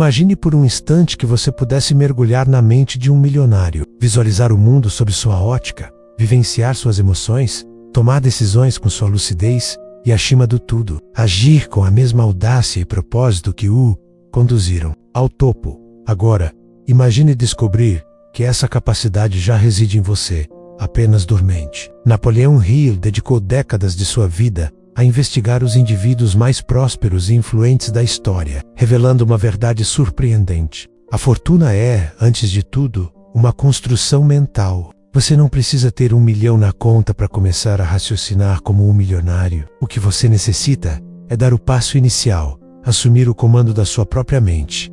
Imagine por um instante que você pudesse mergulhar na mente de um milionário, visualizar o mundo sob sua ótica, vivenciar suas emoções, tomar decisões com sua lucidez e, acima do tudo, agir com a mesma audácia e propósito que o conduziram ao topo. Agora, imagine descobrir que essa capacidade já reside em você, apenas dormente. Napoleão Hill dedicou décadas de sua vida a investigar os indivíduos mais prósperos e influentes da história, revelando uma verdade surpreendente. A fortuna é, antes de tudo, uma construção mental. Você não precisa ter 1 milhão na conta para começar a raciocinar como um milionário. O que você necessita é dar o passo inicial, assumir o comando da sua própria mente.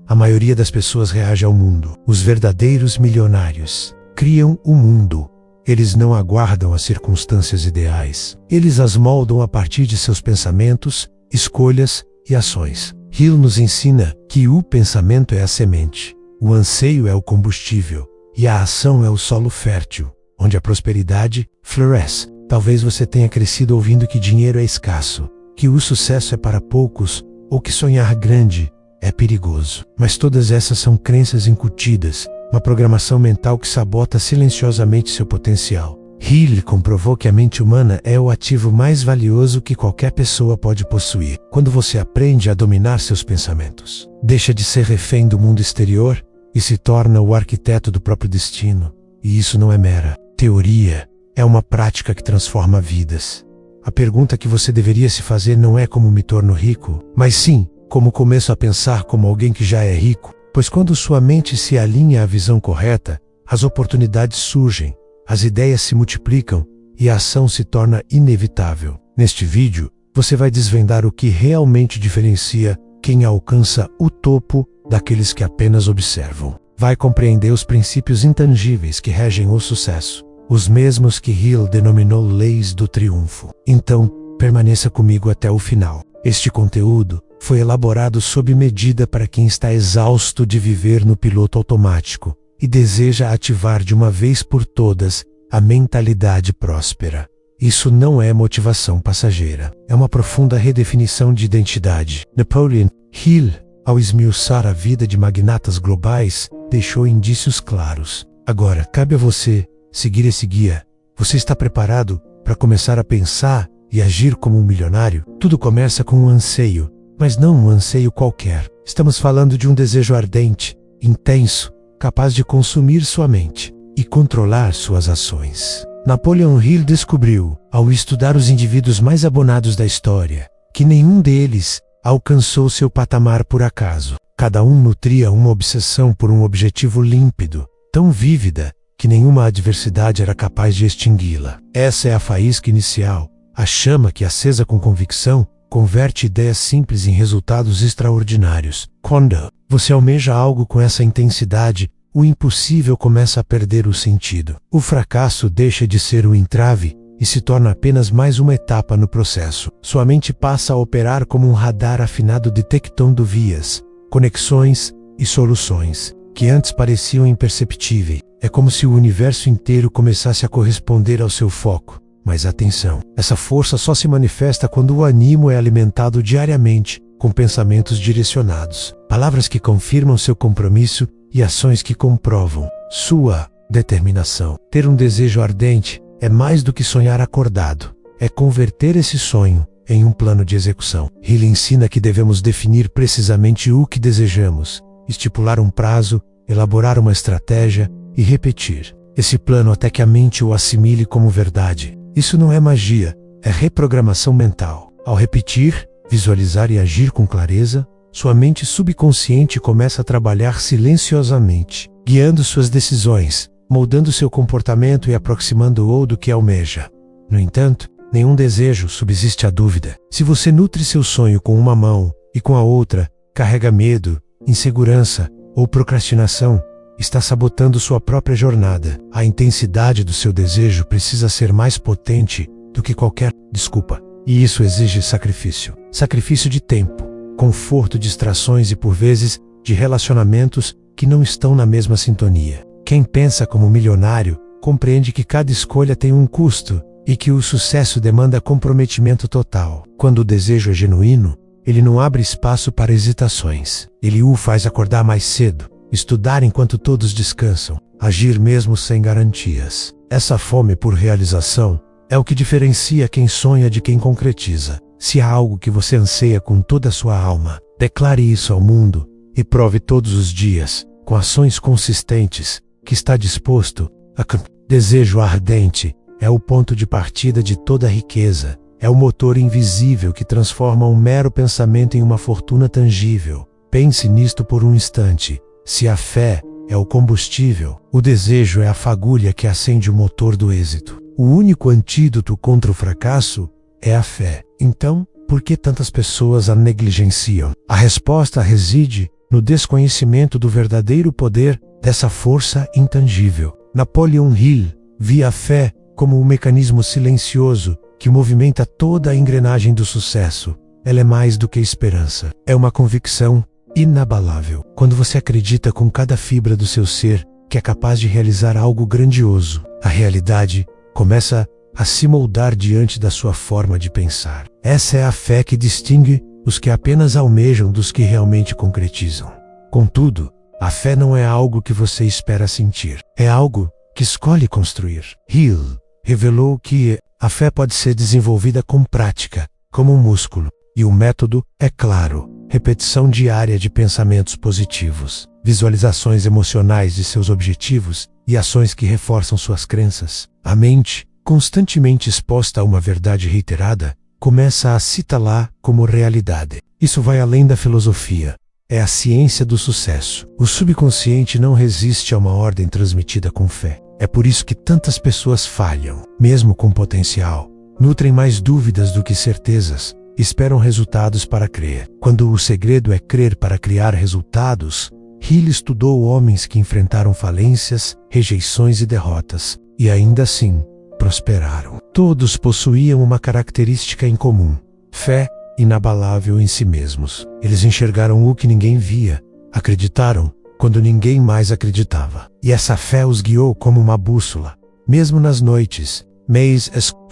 A maioria das pessoas reage ao mundo. Os verdadeiros milionários criam o mundo. Eles não aguardam as circunstâncias ideais. Eles as moldam a partir de seus pensamentos, escolhas e ações. Hill nos ensina que o pensamento é a semente, o anseio é o combustível e a ação é o solo fértil, onde a prosperidade floresce. Talvez você tenha crescido ouvindo que dinheiro é escasso, que o sucesso é para poucos ou que sonhar grande é perigoso. Mas todas essas são crenças incutidas, uma programação mental que sabota silenciosamente seu potencial. Hill comprovou que a mente humana é o ativo mais valioso que qualquer pessoa pode possuir. Quando você aprende a dominar seus pensamentos, deixa de ser refém do mundo exterior e se torna o arquiteto do próprio destino. E isso não é mera teoria, é uma prática que transforma vidas. A pergunta que você deveria se fazer não é como me torno rico, mas sim, como começo a pensar como alguém que já é rico. Pois quando sua mente se alinha à visão correta, as oportunidades surgem, as ideias se multiplicam e a ação se torna inevitável. Neste vídeo, você vai desvendar o que realmente diferencia quem alcança o topo daqueles que apenas observam. Vai compreender os princípios intangíveis que regem o sucesso, os mesmos que Hill denominou leis do triunfo. Então, permaneça comigo até o final. Este conteúdo foi elaborado sob medida para quem está exausto de viver no piloto automático e deseja ativar de uma vez por todas a mentalidade próspera. Isso não é motivação passageira, é uma profunda redefinição de identidade. Napoleon Hill, ao esmiuçar a vida de magnatas globais, deixou indícios claros. Agora, cabe a você seguir esse guia. Você está preparado para começar a pensar e agir como um milionário? Tudo começa com um anseio, mas não um anseio qualquer. Estamos falando de um desejo ardente, intenso, capaz de consumir sua mente e controlar suas ações. Napoleon Hill descobriu, ao estudar os indivíduos mais abonados da história, que nenhum deles alcançou seu patamar por acaso. Cada um nutria uma obsessão por um objetivo límpido, tão vívida que nenhuma adversidade era capaz de extingui-la. Essa é a faísca inicial, a chama que, acesa com convicção, converte ideias simples em resultados extraordinários. Quando você almeja algo com essa intensidade, o impossível começa a perder o sentido. O fracasso deixa de ser o entrave e se torna apenas mais uma etapa no processo. Sua mente passa a operar como um radar afinado detectando vias, conexões e soluções que antes pareciam imperceptíveis. É como se o universo inteiro começasse a corresponder ao seu foco. Mas atenção, essa força só se manifesta quando o ânimo é alimentado diariamente com pensamentos direcionados, palavras que confirmam seu compromisso e ações que comprovam sua determinação. Ter um desejo ardente é mais do que sonhar acordado, é converter esse sonho em um plano de execução. Hill ensina que devemos definir precisamente o que desejamos, estipular um prazo, elaborar uma estratégia e repetir esse plano até que a mente o assimile como verdade. Isso não é magia, é reprogramação mental. Ao repetir, visualizar e agir com clareza, sua mente subconsciente começa a trabalhar silenciosamente, guiando suas decisões, moldando seu comportamento e aproximando-o do que almeja. No entanto, nenhum desejo subsiste à dúvida. Se você nutre seu sonho com uma mão e com a outra carrega medo, insegurança ou procrastinação, está sabotando sua própria jornada. A intensidade do seu desejo precisa ser mais potente do que qualquer desculpa. E isso exige sacrifício. Sacrifício de tempo, conforto, distrações e, por vezes, de relacionamentos que não estão na mesma sintonia. Quem pensa como milionário compreende que cada escolha tem um custo e que o sucesso demanda comprometimento total. Quando o desejo é genuíno, Ele não abre espaço para hesitações. Ele o faz acordar mais cedo, estudar enquanto todos descansam, agir mesmo sem garantias. Essa fome por realização é o que diferencia quem sonha de quem concretiza. Se há algo que você anseia com toda a sua alma, declare isso ao mundo e prove todos os dias, com ações consistentes, que está disposto a desejo ardente é o ponto de partida de toda a riqueza. É o motor invisível que transforma um mero pensamento em uma fortuna tangível. Pense nisto por um instante. Se a fé é o combustível, o desejo é a fagulha que acende o motor do êxito. O único antídoto contra o fracasso é a fé. Então, por que tantas pessoas a negligenciam? A resposta reside no desconhecimento do verdadeiro poder dessa força intangível. Napoleon Hill via a fé como um mecanismo silencioso que movimenta toda a engrenagem do sucesso. Ela é mais do que esperança. É uma convicção inabalável. Quando você acredita com cada fibra do seu ser que é capaz de realizar algo grandioso, a realidade começa a se moldar diante da sua forma de pensar. Essa é a fé que distingue os que apenas almejam dos que realmente concretizam. Contudo, a fé não é algo que você espera sentir. É algo que escolhe construir. Hill revelou que a fé pode ser desenvolvida com prática, como um músculo, e o método é claro: repetição diária de pensamentos positivos, visualizações emocionais de seus objetivos e ações que reforçam suas crenças. A mente, constantemente exposta a uma verdade reiterada, começa a citá-la como realidade. Isso vai além da filosofia. É a ciência do sucesso. O subconsciente não resiste a uma ordem transmitida com fé. É por isso que tantas pessoas falham, mesmo com potencial. Nutrem mais dúvidas do que certezas. Esperam resultados para crer. Quando o segredo é crer para criar resultados, Hill estudou homens que enfrentaram falências, rejeições e derrotas, e ainda assim, prosperaram. Todos possuíam uma característica em comum: fé inabalável em si mesmos. Eles enxergaram o que ninguém via, acreditaram quando ninguém mais acreditava. E essa fé os guiou como uma bússola. Mesmo nas noites,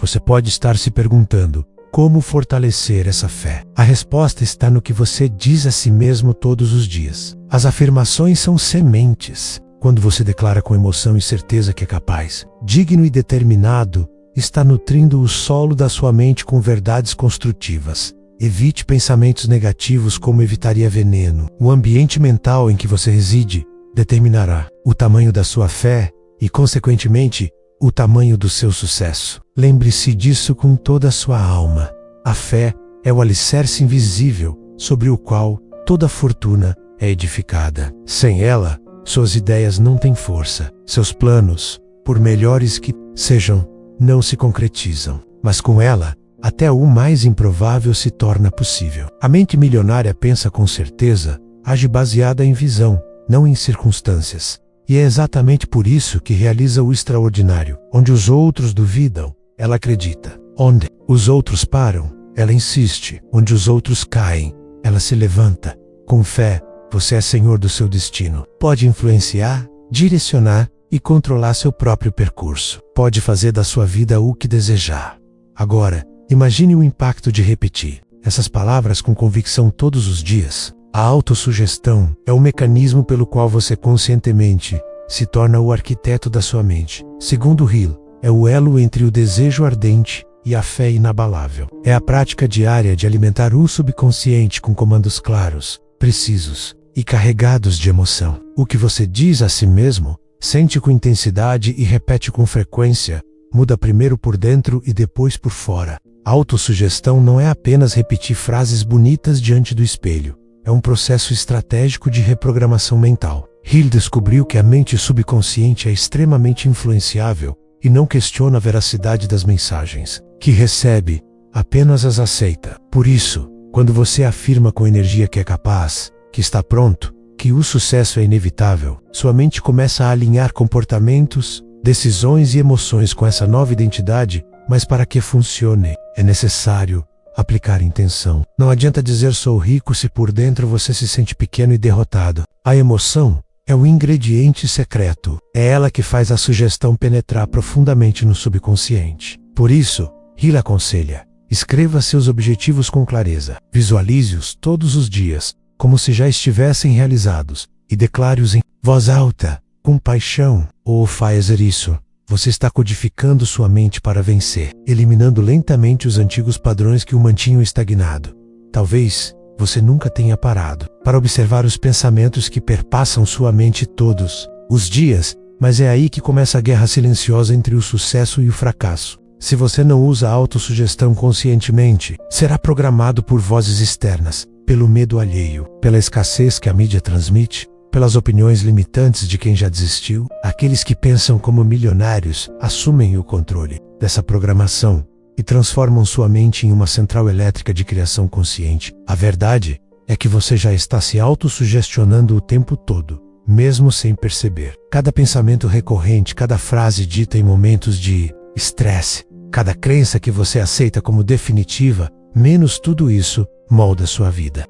você pode estar se perguntando: como fortalecer essa fé? A resposta está no que você diz a si mesmo todos os dias. As afirmações são sementes. Quando você declara com emoção e certeza que é capaz, digno e determinado, está nutrindo o solo da sua mente com verdades construtivas. Evite pensamentos negativos como evitaria veneno. O ambiente mental em que você reside determinará o tamanho da sua fé e, consequentemente, o tamanho do seu sucesso. Lembre-se disso com toda a sua alma. A fé é o alicerce invisível sobre o qual toda fortuna é edificada. Sem ela, suas ideias não têm força. Seus planos, por melhores que sejam, não se concretizam. Mas com ela, até o mais improvável se torna possível. A mente milionária pensa com certeza, age baseada em visão, não em circunstâncias. E é exatamente por isso que realiza o extraordinário. Onde os outros duvidam, ela acredita. Onde os outros param, ela insiste. Onde os outros caem, ela se levanta. Com fé, você é senhor do seu destino. Pode influenciar, direcionar e controlar seu próprio percurso. Pode fazer da sua vida o que desejar. Agora, imagine o impacto de repetir essas palavras com convicção todos os dias. A autossugestão é o mecanismo pelo qual você conscientemente se torna o arquiteto da sua mente. Segundo Hill, é o elo entre o desejo ardente e a fé inabalável. É a prática diária de alimentar o subconsciente com comandos claros, precisos e carregados de emoção. O que você diz a si mesmo, sente com intensidade e repete com frequência, muda primeiro por dentro e depois por fora. A autossugestão não é apenas repetir frases bonitas diante do espelho. É um processo estratégico de reprogramação mental. Hill descobriu que a mente subconsciente é extremamente influenciável e não questiona a veracidade das mensagens que recebe, apenas as aceita. Por isso, quando você afirma com energia que é capaz, que está pronto, que o sucesso é inevitável, sua mente começa a alinhar comportamentos, decisões e emoções com essa nova identidade. Mas para que funcione, é necessário aplicar intenção. Não adianta dizer sou rico se por dentro você se sente pequeno e derrotado. A emoção é o ingrediente secreto. É ela que faz a sugestão penetrar profundamente no subconsciente. Por isso, Hill aconselha: Escreva seus objetivos com clareza. Visualize-os todos os dias, como se já estivessem realizados, e declare-os em voz alta, com paixão. Ao fazer isso, você está codificando sua mente para vencer, eliminando lentamente os antigos padrões que o mantinham estagnado. Talvez você nunca tenha parado para observar os pensamentos que perpassam sua mente todos os dias, mas é aí que começa a guerra silenciosa entre o sucesso e o fracasso. Se você não usa a autossugestão conscientemente, será programado por vozes externas, pelo medo alheio, pela escassez que a mídia transmite, pelas opiniões limitantes de quem já desistiu. Aqueles que pensam como milionários assumem o controle dessa programação e transformam sua mente em uma central elétrica de criação consciente. A verdade é que você já está se autossugestionando o tempo todo, mesmo sem perceber. Cada pensamento recorrente, cada frase dita em momentos de estresse, cada crença que você aceita como definitiva, menos tudo isso molda sua vida.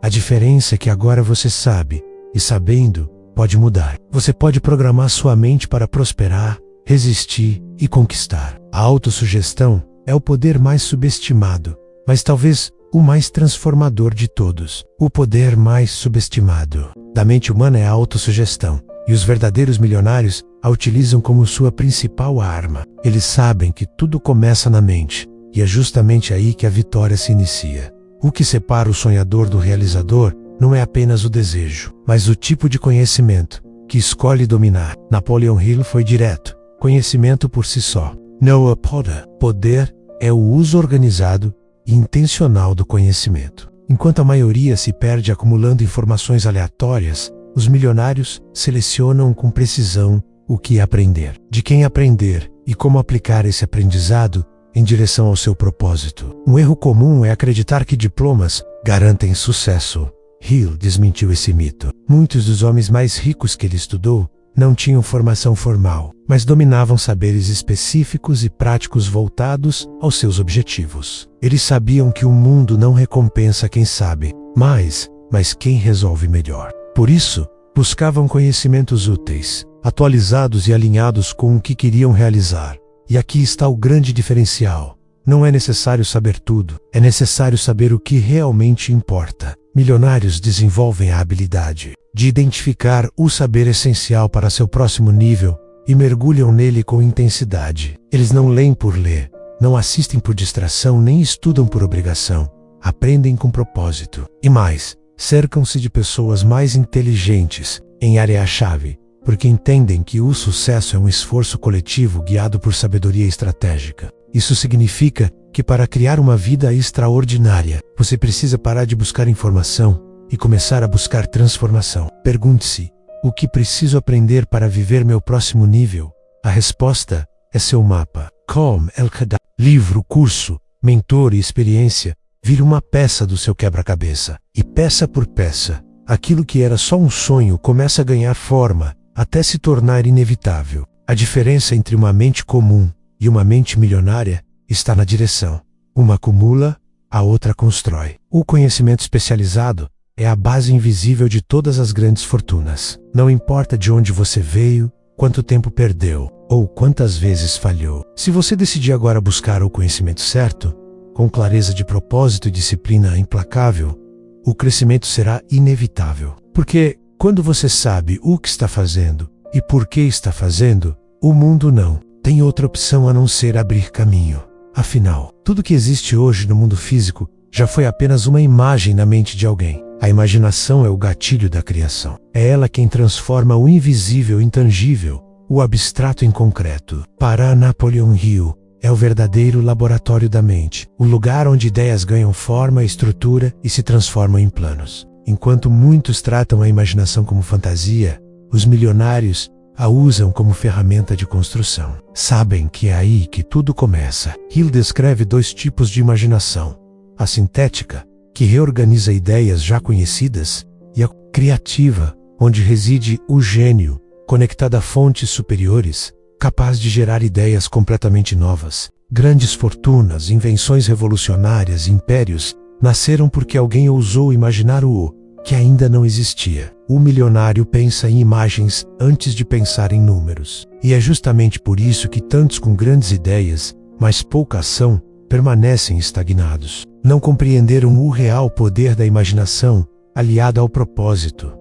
A diferença é que agora você sabe, e sabendo, pode mudar. Você pode programar sua mente para prosperar, resistir e conquistar. A autossugestão é o poder mais subestimado, mas talvez o mais transformador de todos. O poder mais subestimado da mente humana é a autossugestão, e os verdadeiros milionários a utilizam como sua principal arma. Eles sabem que tudo começa na mente, e é justamente aí que a vitória se inicia. O que separa o sonhador do realizador não é apenas o desejo, mas o tipo de conhecimento que escolhe dominar. Napoleon Hill foi direto: conhecimento por si só. Noah Potter: poder é o uso organizado e intencional do conhecimento. Enquanto a maioria se perde acumulando informações aleatórias, os milionários selecionam com precisão o que aprender, de quem aprender e como aplicar esse aprendizado em direção ao seu propósito. Um erro comum é acreditar que diplomas garantem sucesso. Hill desmentiu esse mito. Muitos dos homens mais ricos que ele estudou não tinham formação formal, mas dominavam saberes específicos e práticos voltados aos seus objetivos. Eles sabiam que o mundo não recompensa quem sabe mais, mas quem resolve melhor. Por isso, buscavam conhecimentos úteis, atualizados e alinhados com o que queriam realizar. E aqui está o grande diferencial. Não é necessário saber tudo, é necessário saber o que realmente importa. Milionários desenvolvem a habilidade de identificar o saber essencial para seu próximo nível e mergulham nele com intensidade. Eles não leem por ler, não assistem por distração, nem estudam por obrigação. Aprendem com propósito. E mais, cercam-se de pessoas mais inteligentes em área-chave, porque entendem que o sucesso é um esforço coletivo guiado por sabedoria estratégica. Isso significa que para criar uma vida extraordinária, você precisa parar de buscar informação e começar a buscar transformação. Pergunte-se: o que preciso aprender para viver meu próximo nível? A resposta é seu mapa. Com El-Khadr. Livro, curso, mentor e experiência, vira uma peça do seu quebra-cabeça. E peça por peça, aquilo que era só um sonho começa a ganhar forma, até se tornar inevitável. A diferença entre uma mente comum e uma mente milionária está na direção. Uma acumula, a outra constrói. O conhecimento especializado é a base invisível de todas as grandes fortunas. Não importa de onde você veio, quanto tempo perdeu, ou quantas vezes falhou. Se você decidir agora buscar o conhecimento certo, com clareza de propósito e disciplina implacável, o crescimento será inevitável. Porque quando você sabe o que está fazendo e por que está fazendo, o mundo não tem outra opção a não ser abrir caminho. Afinal, tudo que existe hoje no mundo físico já foi apenas uma imagem na mente de alguém. A imaginação é o gatilho da criação. É ela quem transforma o invisível em tangível, o abstrato em concreto. Para Napoleon Hill, é o verdadeiro laboratório da mente, o lugar onde ideias ganham forma, estrutura e se transformam em planos. Enquanto muitos tratam a imaginação como fantasia, os milionários a usam como ferramenta de construção. Sabem que é aí que tudo começa. Hill descreve dois tipos de imaginação: a sintética, que reorganiza ideias já conhecidas, e a criativa, onde reside o gênio, conectado a fontes superiores, capaz de gerar ideias completamente novas. Grandes fortunas, invenções revolucionárias, impérios, nasceram porque alguém ousou imaginar o que ainda não existia. O milionário pensa em imagens antes de pensar em números. E é justamente por isso que tantos com grandes ideias, mas pouca ação, permanecem estagnados. Não compreenderam o real poder da imaginação aliada ao propósito.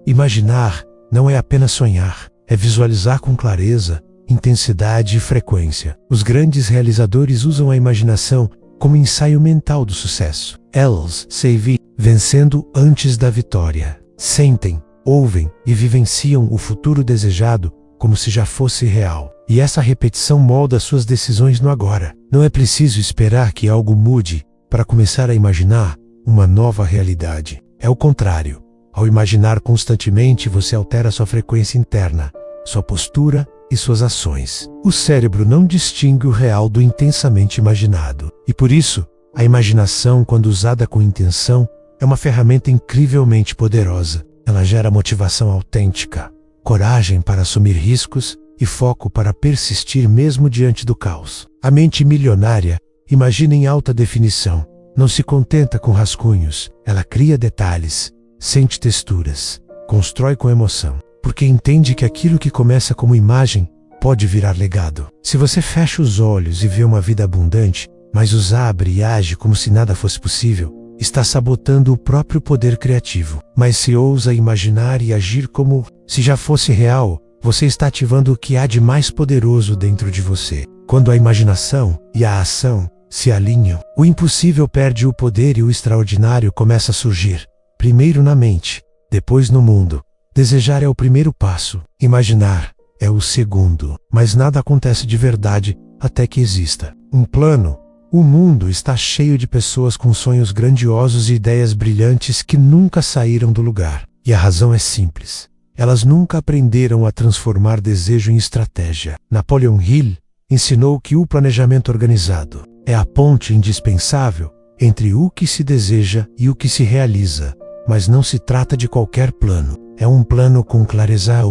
Imaginar não é apenas sonhar, é visualizar com clareza, intensidade e frequência. Os grandes realizadores usam a imaginação como ensaio mental do sucesso. Eles se vencendo antes da vitória. Sentem, ouvem e vivenciam o futuro desejado como se já fosse real. E essa repetição molda suas decisões no agora. Não é preciso esperar que algo mude para começar a imaginar uma nova realidade. É o contrário. Ao imaginar constantemente, você altera sua frequência interna, sua postura e suas ações. O cérebro não distingue o real do intensamente imaginado. E por isso, a imaginação, quando usada com intenção, é uma ferramenta incrivelmente poderosa. Ela gera motivação autêntica, coragem para assumir riscos e foco para persistir mesmo diante do caos. A mente milionária imagina em alta definição. Não se contenta com rascunhos. Ela cria detalhes, sente texturas, constrói com emoção. Porque entende que aquilo que começa como imagem pode virar legado. Se você fecha os olhos e vê uma vida abundante, mas os abre e age como se nada fosse possível, está sabotando o próprio poder criativo. Mas se ousa imaginar e agir como se já fosse real, você está ativando o que há de mais poderoso dentro de você. Quando a imaginação e a ação se alinham, o impossível perde o poder e o extraordinário começa a surgir. Primeiro na mente, depois no mundo. Desejar é o primeiro passo, imaginar é o segundo. Mas nada acontece de verdade até que exista um plano. O mundo está cheio de pessoas com sonhos grandiosos e ideias brilhantes que nunca saíram do lugar. E a razão é simples. Elas nunca aprenderam a transformar desejo em estratégia. Napoleon Hill ensinou que o planejamento organizado é a ponte indispensável entre o que se deseja e o que se realiza. Mas não se trata de qualquer plano. É um plano com clareza,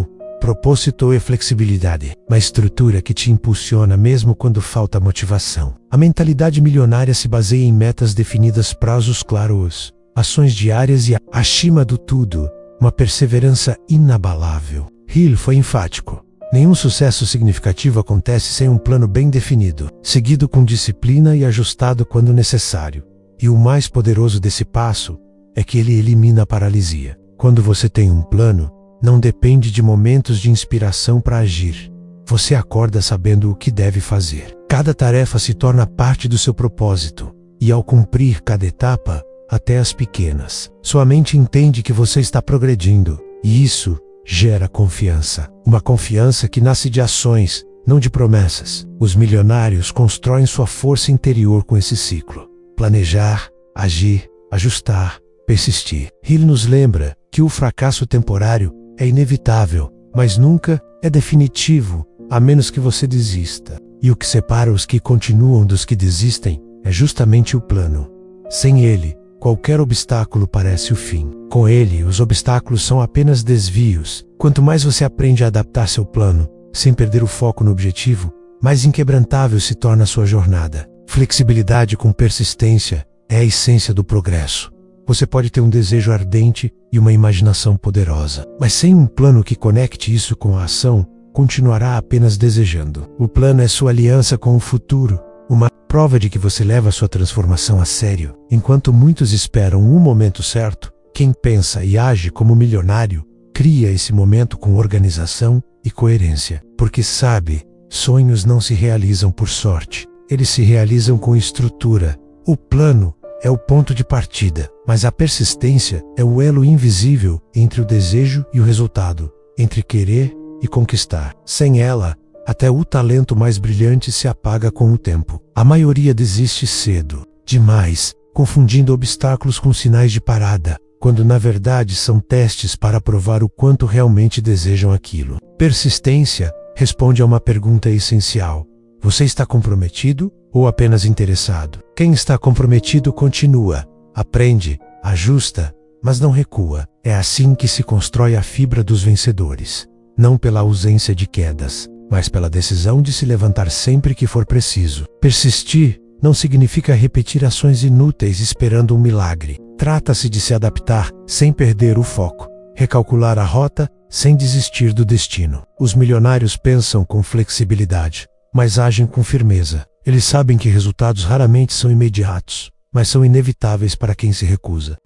propósito e flexibilidade. Uma estrutura que te impulsiona mesmo quando falta motivação. A mentalidade milionária se baseia em metas definidas, prazos claros, ações diárias e, acima do tudo, uma perseverança inabalável. Hill foi enfático. Nenhum sucesso significativo acontece sem um plano bem definido, seguido com disciplina e ajustado quando necessário. E o mais poderoso desse passo é que ele elimina a paralisia. Quando você tem um plano, não depende de momentos de inspiração para agir. Você acorda sabendo o que deve fazer. Cada tarefa se torna parte do seu propósito, e ao cumprir cada etapa, até as pequenas, sua mente entende que você está progredindo, e isso gera confiança. Uma confiança que nasce de ações, não de promessas. Os milionários constroem sua força interior com esse ciclo. Planejar, agir, ajustar, persistir. Hill nos lembra que o fracasso temporário é inevitável, mas nunca é definitivo, a menos que você desista. E o que separa os que continuam dos que desistem é justamente o plano. Sem ele, qualquer obstáculo parece o fim. Com ele, os obstáculos são apenas desvios. Quanto mais você aprende a adaptar seu plano, sem perder o foco no objetivo, mais inquebrantável se torna a sua jornada. Flexibilidade com persistência é a essência do progresso. Você pode ter um desejo ardente e uma imaginação poderosa, mas sem um plano que conecte isso com a ação, continuará apenas desejando. O plano é sua aliança com o futuro, uma prova de que você leva sua transformação a sério. Enquanto muitos esperam um momento certo, quem pensa e age como milionário, cria esse momento com organização e coerência. Porque sabe, sonhos não se realizam por sorte, eles se realizam com estrutura. O plano é o ponto de partida, mas a persistência é o elo invisível entre o desejo e o resultado, entre querer e conquistar. Sem ela, até o talento mais brilhante se apaga com o tempo. A maioria desiste cedo, demais, confundindo obstáculos com sinais de parada, quando na verdade são testes para provar o quanto realmente desejam aquilo. Persistência responde a uma pergunta essencial: você está comprometido ou apenas interessado? Quem está comprometido continua, aprende, ajusta, mas não recua. É assim que se constrói a fibra dos vencedores. Não pela ausência de quedas, mas pela decisão de se levantar sempre que for preciso. Persistir não significa repetir ações inúteis esperando um milagre. Trata-se de se adaptar sem perder o foco, recalcular a rota sem desistir do destino. Os milionários pensam com flexibilidade, mas agem com firmeza. Eles sabem que resultados raramente são imediatos, mas são inevitáveis para quem se recusa.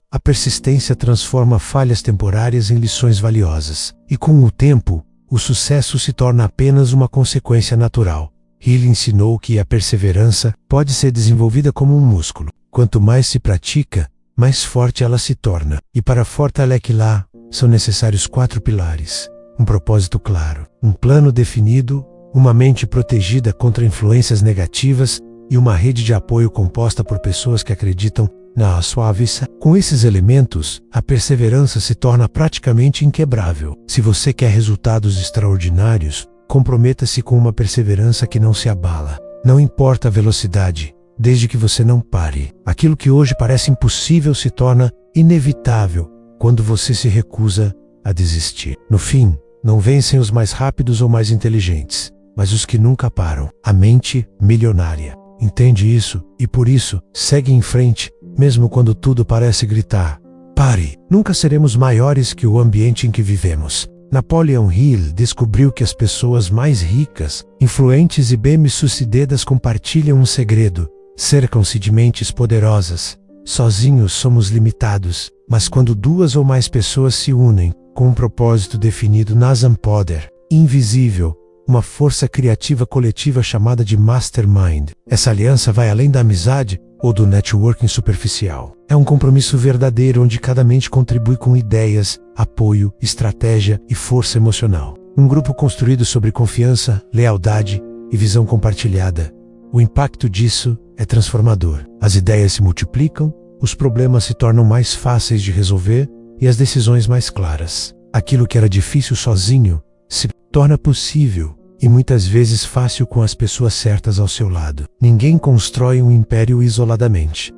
A persistência transforma falhas temporárias em lições valiosas, e com o tempo, o sucesso se torna apenas uma consequência natural. Hill ensinou que a perseverança pode ser desenvolvida como um músculo. Quanto mais se pratica, mais forte ela se torna. E para fortalecê-la, são necessários 4 pilares: um propósito claro, um plano definido, uma mente protegida contra influências negativas e uma rede de apoio composta por pessoas que acreditam na sua avisa. Com esses elementos, a perseverança se torna praticamente inquebrável. Se você quer resultados extraordinários, comprometa-se com uma perseverança que não se abala. Não importa a velocidade, desde que você não pare. Aquilo que hoje parece impossível se torna inevitável quando você se recusa a desistir. No fim, não vencem os mais rápidos ou mais inteligentes, mas os que nunca param. A mente milionária entende isso e por isso segue em frente, mesmo quando tudo parece gritar: pare! Nunca seremos maiores que o ambiente em que vivemos. Napoleon Hill descobriu que as pessoas mais ricas, influentes e bem-sucedidas compartilham um segredo: cercam-se de mentes poderosas. Sozinhos somos limitados, mas quando 2 ou mais pessoas se unem, com um propósito definido, nascem poder invisível, uma força criativa coletiva chamada de mastermind. Essa aliança vai além da amizade ou do networking superficial. É um compromisso verdadeiro onde cada mente contribui com ideias, apoio, estratégia e força emocional. Um grupo construído sobre confiança, lealdade e visão compartilhada. O impacto disso é transformador. As ideias se multiplicam, os problemas se tornam mais fáceis de resolver e as decisões mais claras. Aquilo que era difícil sozinho se torna possível e muitas vezes fácil com as pessoas certas ao seu lado. Ninguém constrói um império isoladamente.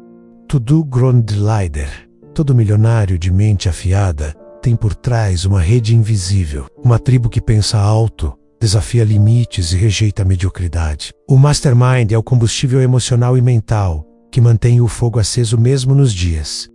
Todo Grundleiter, todo milionário de mente afiada, tem por trás uma rede invisível, uma tribo que pensa alto, desafia limites e rejeita a mediocridade. O mastermind é o combustível emocional e mental que mantém o fogo aceso mesmo nos dias.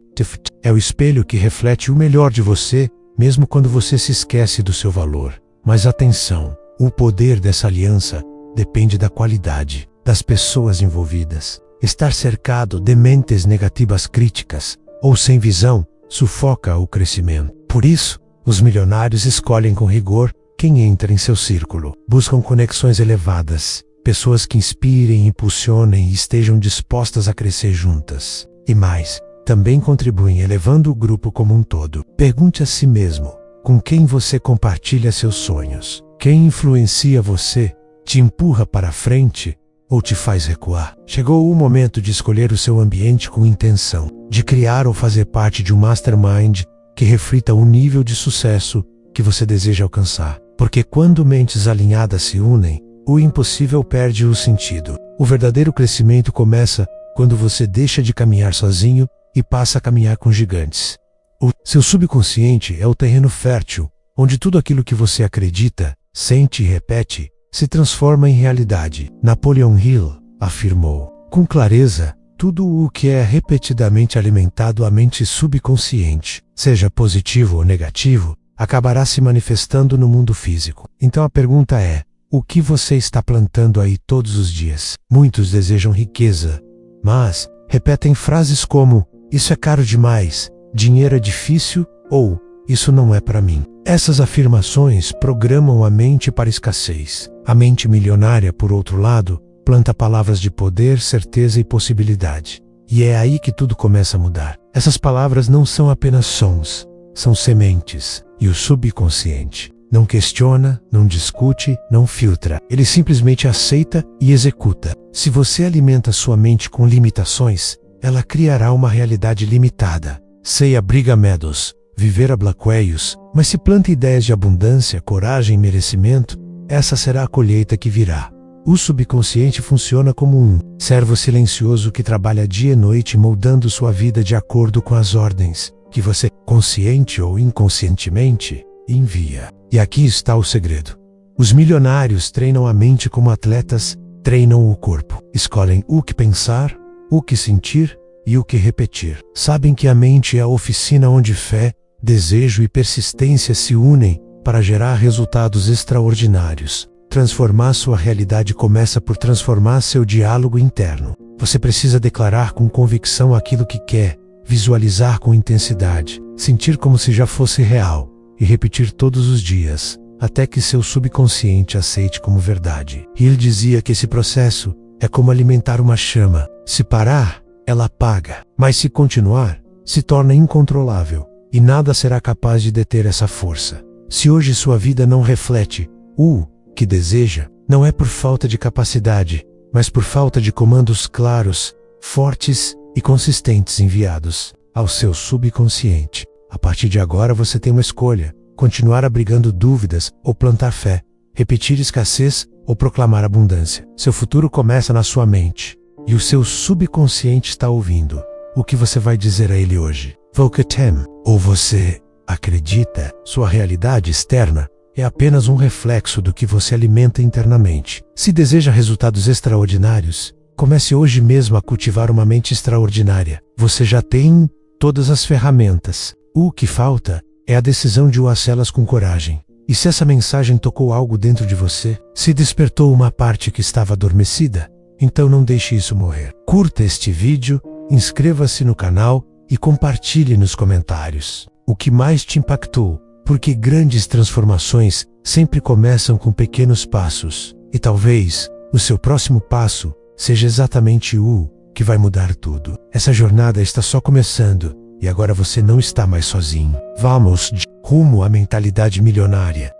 É o espelho que reflete o melhor de você, mesmo quando você se esquece do seu valor. Mas atenção, o poder dessa aliança depende da qualidade das pessoas envolvidas. Estar cercado de mentes negativas críticas ou sem visão sufoca o crescimento. Por isso, os milionários escolhem com rigor quem entra em seu círculo. Buscam conexões elevadas, pessoas que inspirem, impulsionem e estejam dispostas a crescer juntas. E mais, também contribuem elevando o grupo como um todo. Pergunte a si mesmo: com quem você compartilha seus sonhos? Quem influencia você, te empurra para frente ou te faz recuar? Chegou o momento de escolher o seu ambiente com intenção, de criar ou fazer parte de um mastermind que reflita o nível de sucesso que você deseja alcançar. Porque quando mentes alinhadas se unem, o impossível perde o sentido. O verdadeiro crescimento começa quando você deixa de caminhar sozinho e passa a caminhar com gigantes. O seu subconsciente é o terreno fértil, onde tudo aquilo que você acredita, sente e repete, se transforma em realidade. Napoleon Hill afirmou com clareza: tudo o que é repetidamente alimentado à mente subconsciente, seja positivo ou negativo, acabará se manifestando no mundo físico. Então a pergunta é: o que você está plantando aí todos os dias? Muitos desejam riqueza, mas repetem frases como: isso é caro demais, dinheiro é difícil ou isso não é para mim. Essas afirmações programam a mente para escassez. A mente milionária, por outro lado, planta palavras de poder, certeza e possibilidade. E é aí que tudo começa a mudar. Essas palavras não são apenas sons, são sementes. E o subconsciente não questiona, não discute, não filtra. Ele simplesmente aceita e executa. Se você alimenta sua mente com limitações, ela criará uma realidade limitada. Sei abriga medos, viver a Blaqueios, mas se planta ideias de abundância, coragem e merecimento, essa será a colheita que virá. O subconsciente funciona como um servo silencioso que trabalha dia e noite moldando sua vida de acordo com as ordens que você, consciente ou inconscientemente, envia. E aqui está o segredo. Os milionários treinam a mente como atletas treinam o corpo. Escolhem o que pensar, o que sentir e o que repetir. Sabem que a mente é a oficina onde fé, desejo e persistência se unem para gerar resultados extraordinários. Transformar sua realidade começa por transformar seu diálogo interno. Você precisa declarar com convicção aquilo que quer, visualizar com intensidade, sentir como se já fosse real e repetir todos os dias, até que seu subconsciente aceite como verdade. E ele dizia que esse processo é como alimentar uma chama. Se parar, ela apaga, mas se continuar, se torna incontrolável e nada será capaz de deter essa força. Se hoje sua vida não reflete o que deseja, não é por falta de capacidade, mas por falta de comandos claros, fortes e consistentes enviados ao seu subconsciente. A partir de agora você tem uma escolha: continuar abrigando dúvidas ou plantar fé, repetir escassez ou proclamar abundância. Seu futuro começa na sua mente e o seu subconsciente está ouvindo. O que você vai dizer a ele hoje? Vocatem. Ou você acredita? Sua realidade externa é apenas um reflexo do que você alimenta internamente. Se deseja resultados extraordinários, comece hoje mesmo a cultivar uma mente extraordinária. Você já tem todas as ferramentas. O que falta é a decisão de usá-las com coragem. E se essa mensagem tocou algo dentro de você, se despertou uma parte que estava adormecida, então não deixe isso morrer. Curta este vídeo, inscreva-se no canal e compartilhe nos comentários o que mais te impactou, porque grandes transformações sempre começam com pequenos passos. E talvez o seu próximo passo seja exatamente o que vai mudar tudo. Essa jornada está só começando e agora você não está mais sozinho. Vamos rumo à mentalidade milionária.